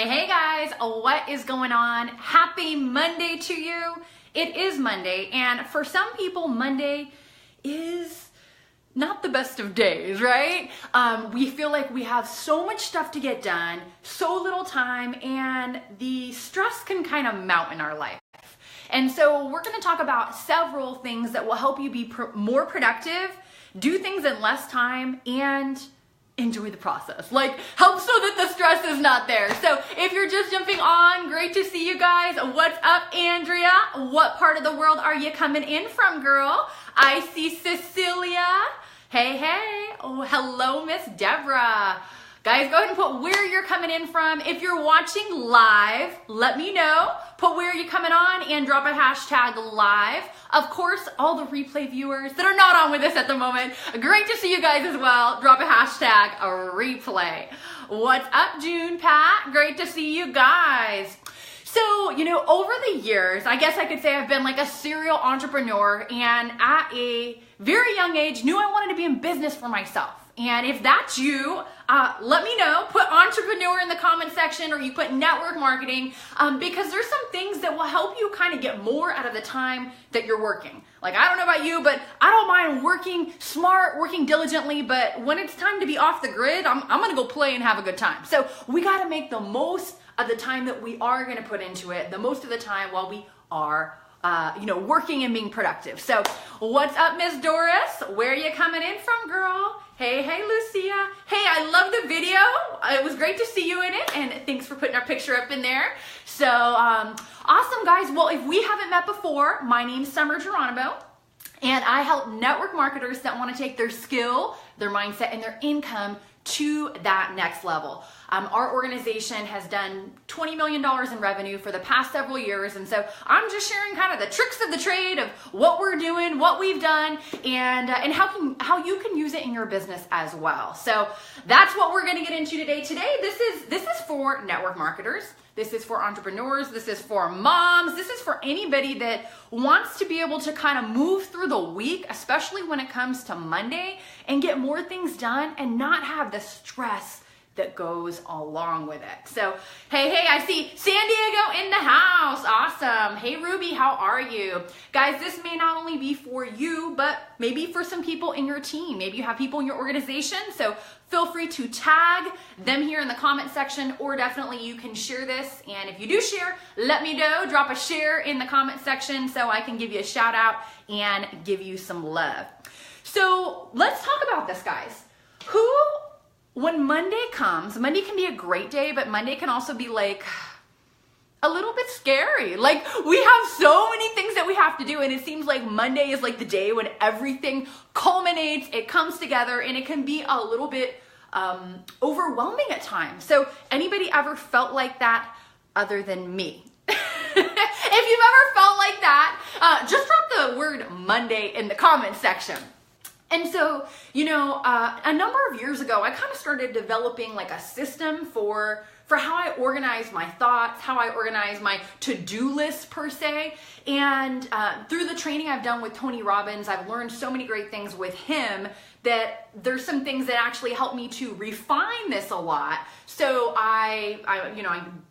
Hey guys, what is going on? Happy Monday to you. It is Monday, and for some people, Monday is not the best of days, right? We feel like we have so much stuff to get done, so little time, and the stress can kind of mount in our life. And so we're going to talk about several things that will help you be more productive, do things in less time, and enjoy the process. Like, help so that the stress is not there. So if you're just jumping on, great to see you guys. What's up, Andrea? What part of the world are you coming in from, girl? I see Cecilia. Hey, hey. Oh, hello, Miss Deborah. Guys, go ahead and put where you're coming in from. If you're watching live, let me know. Put where you're coming on and drop a hashtag live. Of course, all the replay viewers that are not on with us at the moment, great to see you guys as well. Drop a hashtag replay. What's up, June Pat? Great to see you guys. So, over the years, I guess I could say I've been like a serial entrepreneur, and at a very young age, knew I wanted to be in business for myself. And if that's you, let me know. Put entrepreneur in the comment section, or you put network marketing, because there's some things that will help you kind of get more out of the time that you're working. Like, I don't know about you, but I don't mind working smart, working diligently, but when it's time to be off the grid, I'm gonna go play and have a good time. So we gotta make the most of the time that we are gonna put into it, the most of the time while we are working and being productive. So what's up, Miss Doris? Where are you coming in from, girl? Hey, Lucia. Hey, I love the video. It was great to see you in it, and thanks for putting our picture up in there. So, awesome, guys. Well, if we haven't met before, my name's Summer Jeronimo, and I help network marketers that want to take their skill, their mindset, and their income to that next level. Our organization has done $20 million in revenue for the past several years, and so I'm just sharing kind of the tricks of the trade of what we're doing, what we've done, and how you can use it in your business as well. So that's what we're going to get into today. Today, this is for network marketers. This is for entrepreneurs. This is for moms. This is for anybody that wants to be able to kind of move through the week, especially when it comes to Monday, and get more things done and not have the stress that goes along with it. So, hey, I see San Diego in the house. Awesome. Hey, Ruby, how are you? Guys, this may not only be for you, but maybe for some people in your team. Maybe you have people in your organization, so feel free to tag them here in the comment section, or definitely you can share this. And if you do share, let me know. Drop a share in the comment section so I can give you a shout out and give you some love. So let's talk about this, guys. When Monday comes, Monday can be a great day, but Monday can also be like a little bit scary. Like, we have so many things that we have to do, and it seems like Monday is like the day when everything culminates, it comes together, and it can be a little bit overwhelming at times. So anybody ever felt like that other than me? If you've ever felt like that, just drop the word Monday in the comment section. And so, a number of years ago, I kind of started developing like a system for how I organize my thoughts, how I organize my to-do list per se. And through the training I've done with Tony Robbins, I've learned so many great things with him that there's some things that actually help me to refine this a lot. So I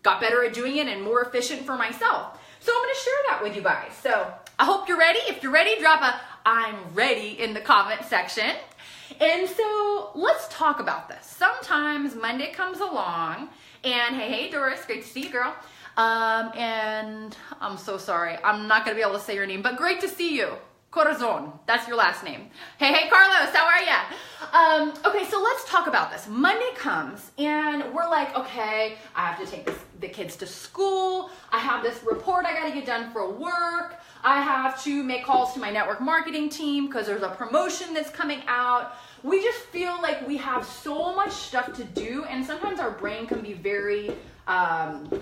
got better at doing it and more efficient for myself. So I'm going to share that with you guys. So I hope you're ready. If you're ready, drop a I'm ready in the comment section. And so let's talk about this. Sometimes Monday comes along and hey, Doris, great to see you, girl. And I'm so sorry. I'm not going to be able to say your name, but great to see you. Corazon, that's your last name. Hey, Carlos, how are ya? Okay, so let's talk about this. Monday comes and we're like, okay, I have to take the kids to school. I have this report I got to get done for work. I have to make calls to my network marketing team because there's a promotion that's coming out. We just feel like we have so much stuff to do, and sometimes our brain can be very almost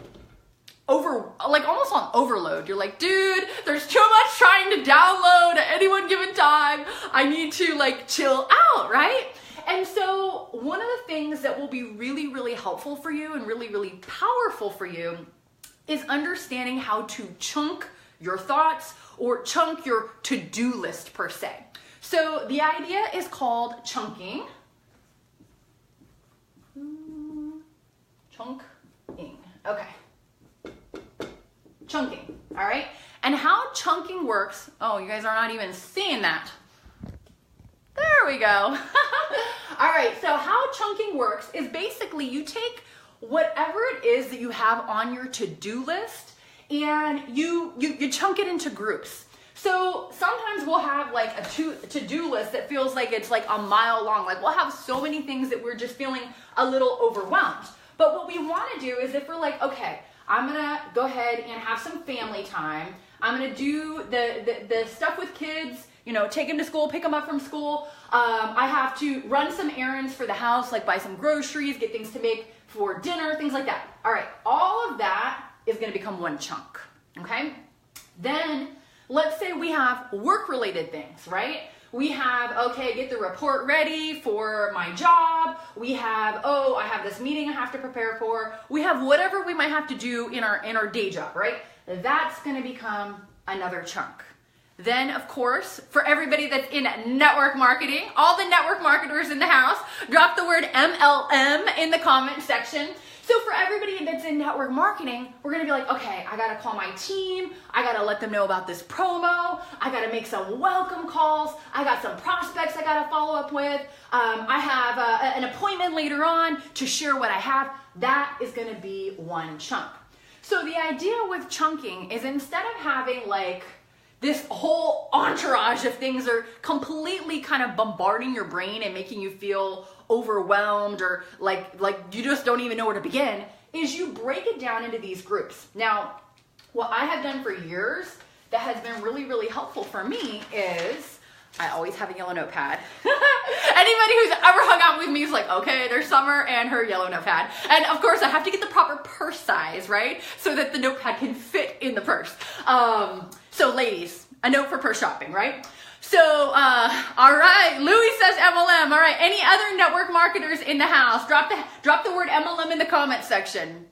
on overload. You're like, dude, there's too much trying to download at any one given time. I need to chill out, right? And so one of the things that will be really, really helpful for you and really, really powerful for you is understanding how to chunk your thoughts or chunk your to-do list per se. So the idea is called chunking. Chunking. chunking, all right? And how chunking works, oh, you guys are not even seeing that. There we go. All right, so how chunking works is basically you take whatever it is that you have on your to-do list and you chunk it into groups. So sometimes we'll have like a to-do list that feels like it's like a mile long. Like we'll have so many things that we're just feeling a little overwhelmed. But what we want to do is if we're like, okay, I'm going to go ahead and have some family time. I'm going to do the stuff with kids, you know, take them to school, pick them up from school. I have to run some errands for the house, like buy some groceries, get things to make for dinner, things like that. All right, all of that is going to become one chunk, okay? Then let's say we have work-related things, right? We have, okay, get the report ready for my job. We have, oh, I have this meeting I have to prepare for. We have whatever we might have to do in our day job, right? That's going to become another chunk. Then, of course, for everybody that's in network marketing, all the network marketers in the house, drop the word MLM in the comment section. So for everybody that's in network marketing, we're gonna be like, okay, I gotta call my team. I gotta let them know about this promo. I gotta make some welcome calls. I got some prospects I gotta follow up with. I have an appointment later on to share what I have. That is gonna be one chunk. So the idea with chunking is instead of having like this whole entourage of things are completely kind of bombarding your brain and making you feel overwhelmed or like you just don't even know where to begin, is you break it down into these groups. Now, what I have done for years that has been really, really helpful for me is I always have a yellow notepad. Anybody who's ever hung out with me is like, okay, there's Summer and her yellow notepad. And of course I have to get the proper purse size, right? So that the notepad can fit in the purse. So ladies, a note for purse shopping, right? So, all right, Louis says MLM. All right, any other network marketers in the house? Drop the word MLM in the comment section.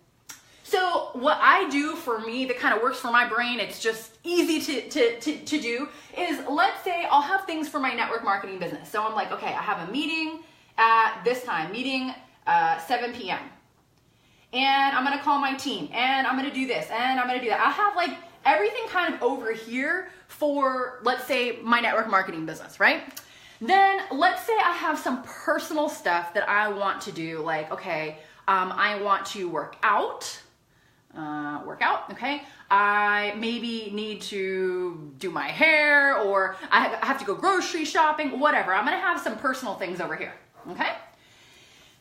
So what I do for me that kind of works for my brain, it's just easy to do, is let's say I'll have things for my network marketing business. So I'm like, okay, I have a meeting at this time, 7 p.m. And I'm gonna call my team, and I'm gonna do this, and I'm gonna do that. I have like everything kind of over here for, let's say, my network marketing business, right? Then let's say I have some personal stuff that I want to do, like, okay, I want to work out, okay? I maybe need to do my hair, or I have to go grocery shopping, whatever. I'm gonna have some personal things over here, okay?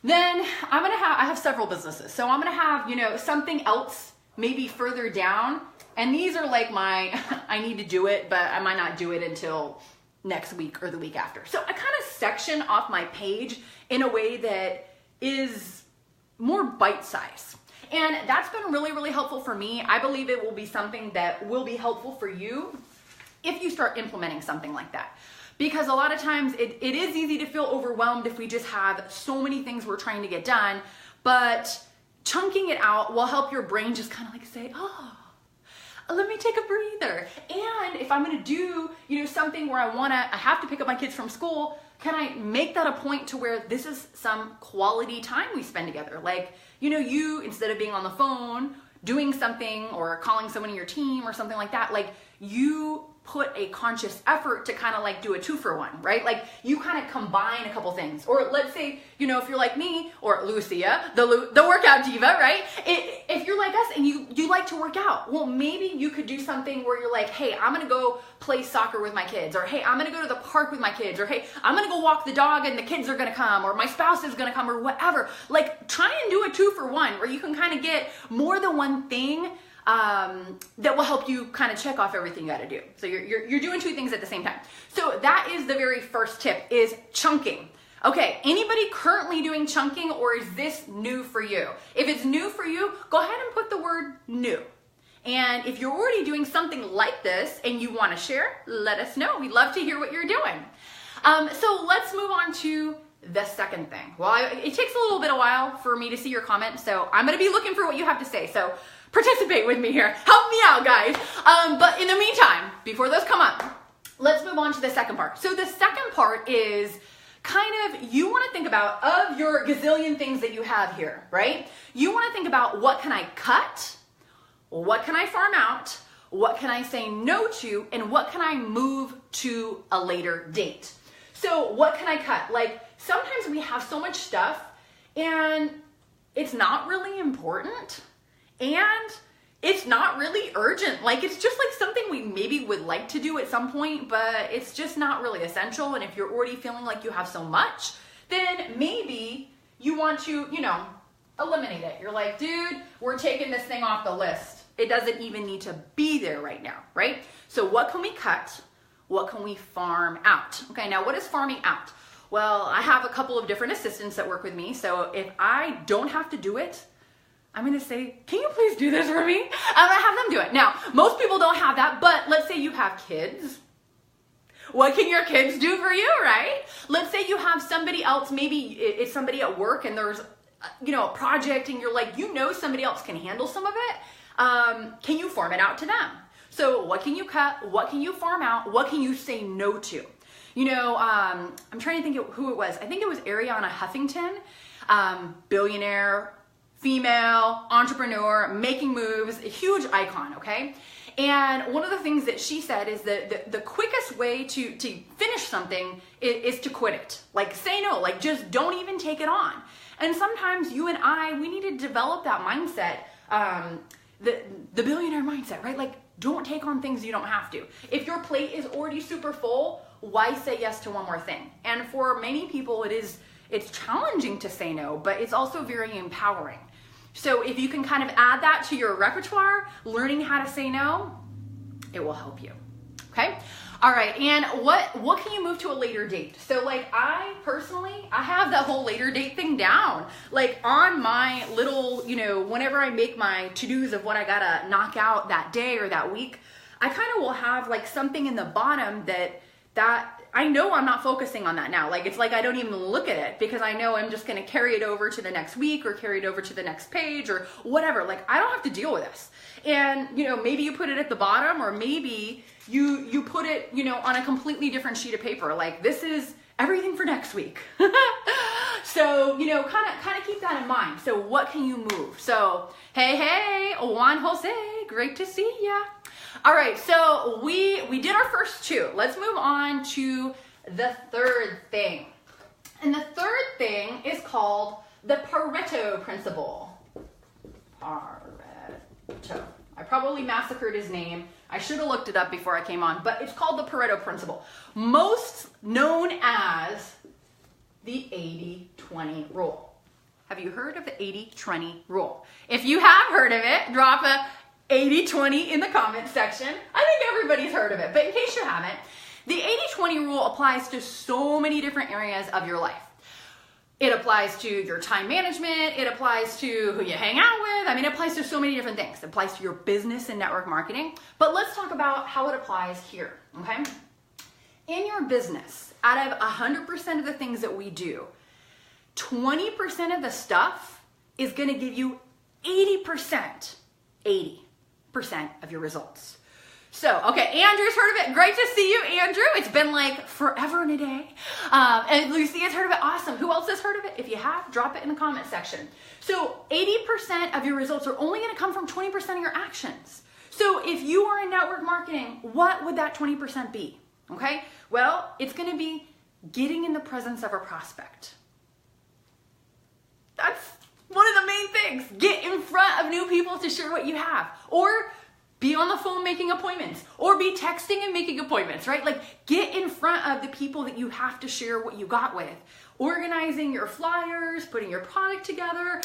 Then I have several businesses. So I'm gonna have, you know, something else maybe further down. And these are like my, I need to do it, but I might not do it until next week or the week after. So I kind of section off my page in a way that is more bite-sized. And that's been really, really helpful for me. I believe it will be something that will be helpful for you if you start implementing something like that. Because a lot of times it is easy to feel overwhelmed if we just have so many things we're trying to get done, but chunking it out will help your brain just kind of like say, oh, let me take a breather. And if I'm gonna do, you know, something where I have to pick up my kids from school, can I make that a point to where this is some quality time we spend together? Like, you know, you, instead of being on the phone, doing something or calling someone in your team or something like that, like you put a conscious effort to kind of like do a 2-for-1, right? Like you kind of combine a couple things. Or let's say, you know, if you're like me or Lucia, the workout diva, right? If you're like us and you like to work out, well, maybe you could do something where you're like, hey, I'm going to go play soccer with my kids, or hey, I'm going to go to the park with my kids, or hey, I'm going to go walk the dog and the kids are going to come, or my spouse is going to come, or whatever. Like try and do a 2-for-1 where you can kind of get more than one thing that will help you kind of check off everything you got to do. So you're doing 2 things at the same time. So that is the very first tip, is chunking. Okay, anybody currently doing chunking, or is this new for you? If it's new for you, go ahead and put the word new. And if you're already doing something like this and you want to share, let us know. We'd love to hear what you're doing. So let's move on to the second thing. Well, it takes a little bit of while for me to see your comments, so I'm going to be looking for what you have to say. So participate with me here. Help me out, guys. But in the meantime, before those come up, let's move on to the second part. So the second part is kind of, you want to think about, of your gazillion things that you have here, right? You want to think about, what can I cut? what can I farm out? What can I say no to? And what can I move to a later date? So what can I cut? Like sometimes we have so much stuff and it's not really important and it's not really urgent. Like it's just like something we maybe would like to do at some point, but it's just not really essential. And if you're already feeling like you have so much, then maybe you want to, eliminate it. You're like, dude, we're taking this thing off the list. It doesn't even need to be there right now, right? So what can we cut? What can we farm out? Okay, now what is farming out? Well, I have a couple of different assistants that work with me. So if I don't have to do it, I'm gonna say, can you please do this for me? I'm gonna have them do it. Now, most people don't have that, but let's say you have kids. What can your kids do for you, right? Let's say you have somebody else, maybe it's somebody at work and there's, a project and you're like, somebody else can handle some of it. Can you farm it out to them? So what can you cut? What can you farm out? What can you say no to? I'm trying to think of who it was. I think it was Ariana Huffington, billionaire, female, entrepreneur, making moves, a huge icon, okay? And one of the things that she said is that the quickest way to finish something is to quit it. Like say no, like just don't even take it on. And sometimes you and I, we need to develop that mindset, the billionaire mindset, right? Like don't take on things you don't have to. If your plate is already super full, why say yes to one more thing? And for many people, it's challenging to say no, but it's also very empowering. So if you can kind of add that to your repertoire, learning how to say no, it will help you. Okay? All right, and what can you move to a later date? So like I personally, I have that whole later date thing down. Like on my little, whenever I make my to-dos of what I gotta knock out that day or that week, I kind of will have like something in the bottom that I know I'm not focusing on that now. Like it's like I don't even look at it because I know I'm just gonna carry it over to the next week or carry it over to the next page or whatever. Like I don't have to deal with this. And maybe you put it at the bottom or maybe you put it, on a completely different sheet of paper. Like this is everything for next week. So, kind of keep that in mind. So what can you move? So, hey, Juan Jose, great to see ya. All right, so we did our first two. Let's move on to the third thing. And the third thing is called the Pareto Principle. Pareto. I probably massacred his name. I should have looked it up before I came on, but it's called the Pareto Principle. Most known as the 80-20 rule. Have you heard of the 80-20 rule? If you have heard of it, drop a 80-20 in the comments section. I think everybody's heard of it, but in case you haven't, the 80-20 rule applies to so many different areas of your life. It applies to your time management. It applies to who you hang out with. It applies to so many different things. It applies to your business and network marketing. But let's talk about how it applies here, okay? In your business, out of 100% of the things that we do, 20% of the stuff is gonna give you 80% of your results. So, okay, Andrew's heard of it. Great to see you, Andrew. It's been like forever and a day. And Lucia's heard of it. Awesome. Who else has heard of it? If you have, drop it in the comment section. So 80% of your results are only going to come from 20% of your actions. So if you are in network marketing, what would that 20% be? Okay, well, it's going to be getting in the presence of a prospect. That's one of the main things. Get in front of new people to share what you have. Or be on the phone making appointments, or be texting and making appointments, right? Like get in front of the people that you have to share what you got with. Organizing your flyers, putting your product together,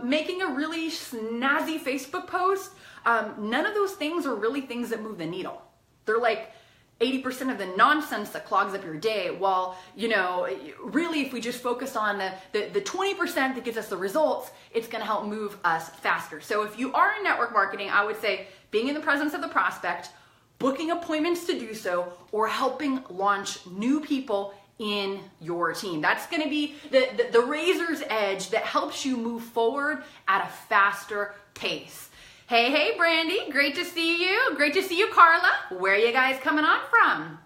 making a really snazzy Facebook post. None of those things are really things that move the needle. They're like 80% of the nonsense that clogs up your day. While, really if we just focus on the 20% that gives us the results, it's gonna help move us faster. So if you are in network marketing, I would say being in the presence of the prospect, booking appointments to do so, or helping launch new people in your team. That's gonna be the razor's edge that helps you move forward at a faster pace. Hey, Brandy, great to see you. Great to see you, Carla. Where are you guys coming on from?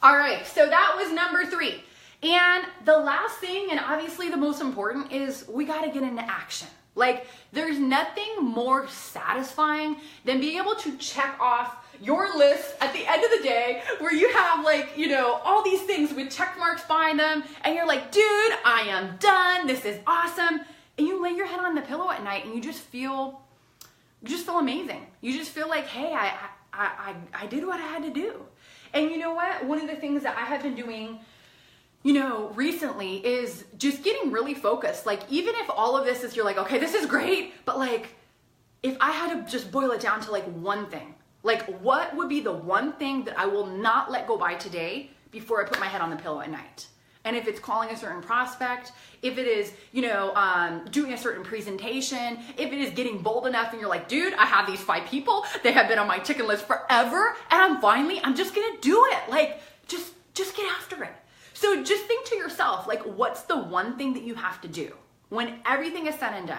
All right, so that was number 3. And the last thing, and obviously the most important, is we gotta get into action. Like, there's nothing more satisfying than being able to check off your list at the end of the day where you have like, you know, all these things with check marks behind them, and you're like, dude, I am done. This is awesome. And you lay your head on the pillow at night and you just feel amazing. You just feel like, hey, I did what I had to do. And you know what? One of the things that I have been doing, you know, recently is just getting really focused. Like, even if all of this is, you're like, okay, this is great, but like, if I had to just boil it down to like one thing, like what would be the one thing that I will not let go by today before I put my head on the pillow at night? And if it's calling a certain prospect, if it is, you know, doing a certain presentation, if it is getting bold enough and you're like, dude, I have these 5 people, they have been on my chicken list forever, and I'm just gonna do it. Like, just get after it. So just think to yourself, like, what's the one thing that you have to do when everything is said and done?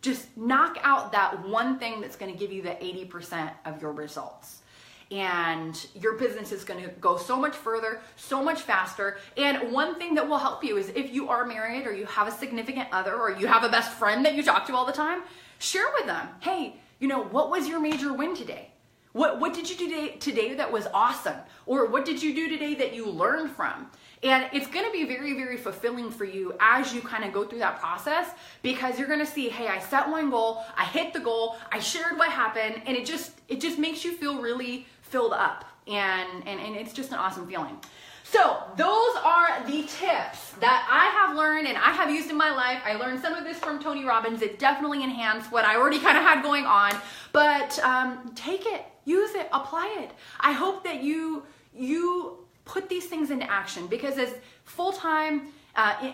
Just knock out that one thing that's going to give you the 80% of your results. And your business is going to go so much further, so much faster. And one thing that will help you is if you are married or you have a significant other or you have a best friend that you talk to all the time, share with them, hey, you know, what was your major win today? What did you do today that was awesome? Or what did you do today that you learned from? And it's going to be very, very fulfilling for you as you kind of go through that process, because you're going to see, hey, I set one goal, I hit the goal, I shared what happened, and it just makes you feel really filled up, and it's just an awesome feeling. So those are the tips that I have learned and I have used in my life. I learned some of this from Tony Robbins. It definitely enhanced what I already kind of had going on, but take it, use it, apply it. I hope that you put these things into action, because as full-time,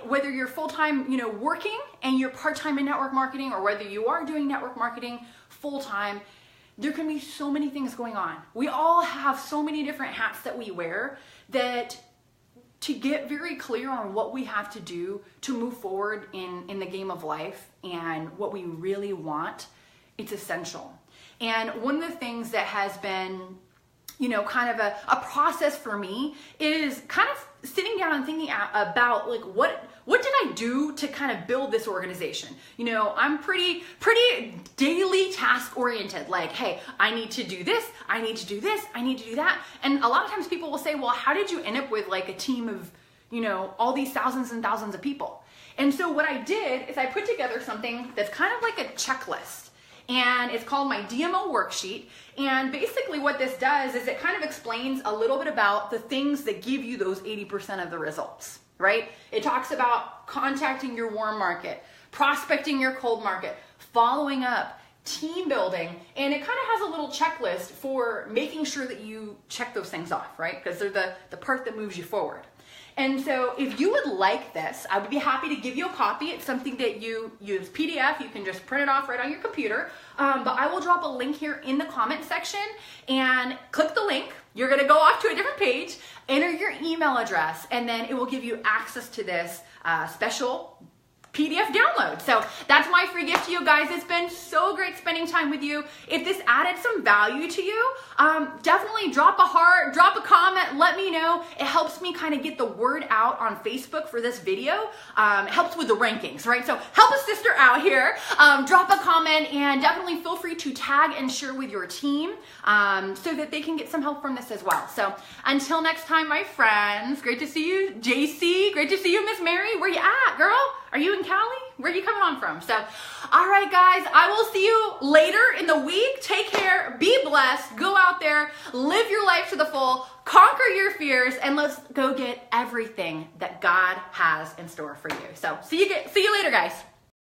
whether you're full-time, you know, working and you're part-time in network marketing, or whether you are doing network marketing full-time, there can be so many things going on. We all have so many different hats that we wear, that to get very clear on what we have to do to move forward in the game of life and what we really want, it's essential. And one of the things that has been, you know, kind of a process for me is kind of sitting down and thinking about like, what did I do to kind of build this organization? You know, I'm pretty daily task oriented. Like, hey, I need to do this, I need to do this, I need to do that. And a lot of times people will say, well, how did you end up with like a team of, you know, all these thousands and thousands of people? And so what I did is I put together something that's kind of like a checklist. And it's called my DMO worksheet. And basically what this does is it kind of explains a little bit about the things that give you those 80% of the results, right? It talks about contacting your warm market, prospecting your cold market, following up, team building, and it kind of has a little checklist for making sure that you check those things off, right? Because they're the part that moves you forward. And so if you would like this, I would be happy to give you a copy. It's something that you use PDF. You can just print it off right on your computer. But I will drop a link here in the comment section, and click the link. You're going to go off to a different page, enter your email address, and then it will give you access to this special PDF download. So that's my free gift to you guys. It's been so great spending time with you. If this added some value to you, definitely drop a heart, drop a comment, let me know. It helps me kind of get the word out on Facebook for this video. It helps with the rankings, right? So help a sister out here. Drop a comment, and definitely feel free to tag and share with your team so that they can get some help from this as well. So until next time, my friends, great to see you. JC, great to see you. Miss Mary, where you at, girl? Are you in Cali? Where are you coming on from? So, all right, guys, I will see you later in the week. Take care, be blessed, go out there, live your life to the full, conquer your fears, and let's go get everything that God has in store for you. So, see you later, guys.